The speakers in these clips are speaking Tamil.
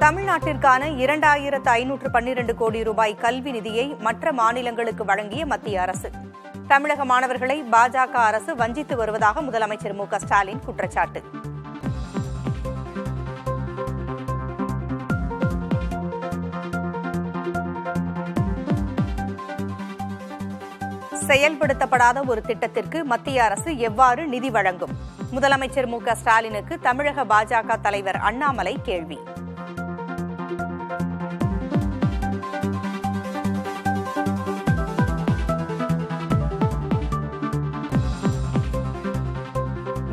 தமிழ்நாட்டிற்கான 2512 கோடி ரூபாய் கல்வி நிதியை மற்ற மாநிலங்களுக்கு வழங்கிய மத்திய அரசு. தமிழக மாணவர்களை பாஜக அரசு வஞ்சித்து வருவதாக முதலமைச்சர் மு க ஸ்டாலின் குற்றச்சாட்டு. செயல்படுத்தப்படாத ஒரு திட்டத்திற்கு மத்திய அரசு எவ்வாறு நிதி வழங்கும்? முதலமைச்சர் மு க ஸ்டாலினுக்கு தமிழக பாஜக தலைவர் அண்ணாமலை கேள்வி.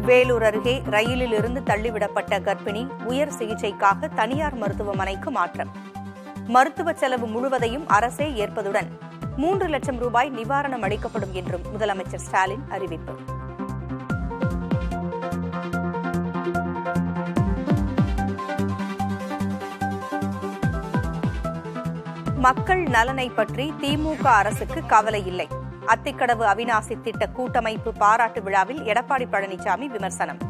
வேலூர் அருகே ரயிலில் இருந்து தள்ளிவிடப்பட்ட கர்ப்பிணி உயர் சிகிச்சைக்காக தனியார் மருத்துவமனைக்கு மாற்றம். மருத்துவ செலவு முழுவதையும் அரசே ஏற்பதுடன் 3 லட்சம் ரூபாய் நிவாரணம் அளிக்கப்படும் என்றும் முதலமைச்சர் ஸ்டாலின் அறிவிப்பு. மக்கள் நலனை பற்றி திமுக அரசுக்கு கவலை இல்லை. அத்திக்கடவு அவிநாசி திட்ட கூட்டமைப்பு பாராட்டு விழாவில் எடப்பாடி பழனிசாமி விமர்சனம்.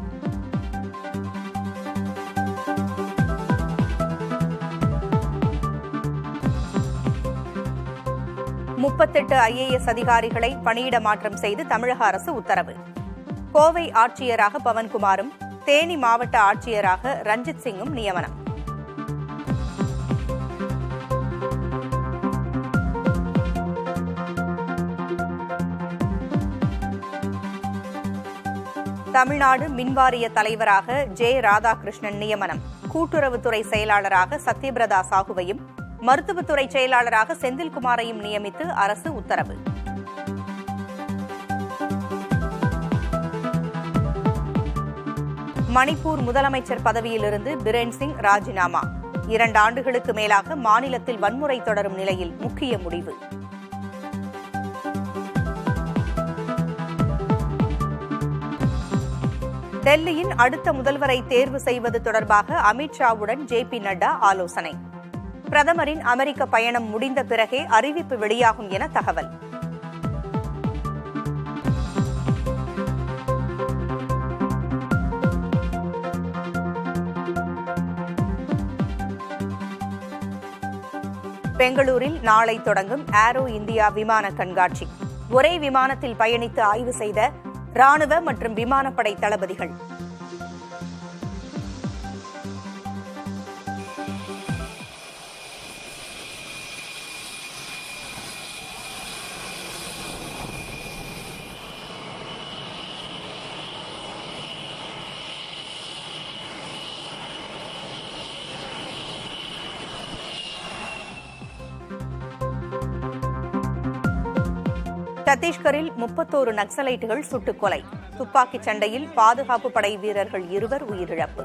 முப்பத்தெட்டு IAS அதிகாரிகளை பணியிட மாற்றம் செய்து தமிழக அரசு உத்தரவு. கோவை ஆட்சியராக பவன்குமாரும் தேனி மாவட்ட ஆட்சியராக ரஞ்சித் சிங்கும் நியமனம். தமிழ்நாடு மின்வாரிய தலைவராக ஜே ராதாகிருஷ்ணன் நியமனம். கூட்டுறவுத்துறை செயலாளராக சத்யபிரதா சாகுவையும் மருத்துவத்துறை செயலாளராக செந்தில்குமாரையும் நியமித்து அரசு உத்தரவு. மணிப்பூர் முதலமைச்சர் பதவியிலிருந்து பிரேன் சிங் ராஜினாமா. 2 ஆண்டுகளுக்கு மேலாக மாநிலத்தில் வன்முறை தொடரும் நிலையில் முக்கிய முடிவு. டெல்லியின் அடுத்த முதல்வரை தேர்வு செய்வது தொடர்பாக அமித்ஷாவுடன் JP நட்டா ஆலோசனை. பிரதமரின் அமெரிக்க பயணம் முடிந்த பிறகே அறிவிப்பு வெளியாகும் என தகவல். பெங்களூரில் நாளை தொடங்கும் ஏரோ இந்தியா விமான கண்காட்சி. ஒரே விமானத்தில் பயணித்து ஆய்வு செய்த ராணுவ மற்றும் விமானப்படை தளபதிகள். சத்தீஸ்கரில் 31 நக்சலைட்டுகள் சுட்டுக் கொலை. துப்பாக்கிச் சண்டையில் பாதுகாப்பு படை வீரர்கள் 2 உயிரிழப்பு.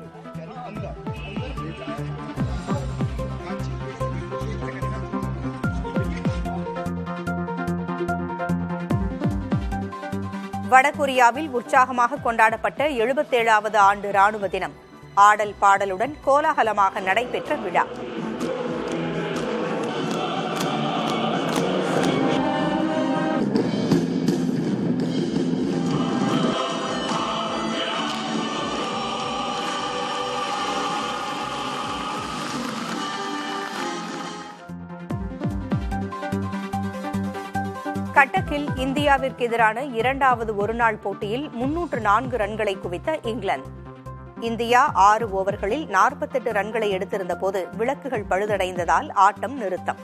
வடகொரியாவில் உற்சாகமாக கொண்டாடப்பட்ட 77வது ஆண்டு ராணுவ தினம். ஆடல் பாடலுடன் கோலாகலமாக நடைபெற்ற விழா. கட்டக்கில் இந்தியாவிற்கு எதிரான 2வது ஒருநாள் போட்டியில் 304 ரன்களை குவித்த இங்கிலாந்து. இந்தியா 6 ஓவர்களில் 48 ரன்களை எடுத்திருந்த போது விளக்குகள் பழுதடைந்ததால் ஆட்டம் நிறுத்தம்.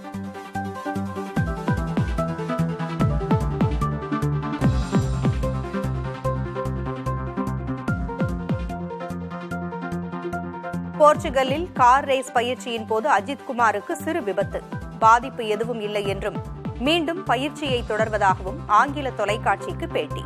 போர்ச்சுகலில் கார் ரேஸ் பயிற்சியின் போது அஜித்குமாருக்கு சிறு விபத்து. பாதிப்பு எதுவும் இல்லை என்றும் மீண்டும் பயிற்சியை தொடர்வதாகவும் ஆங்கில தொலைக்காட்சிக்கு பேட்டி.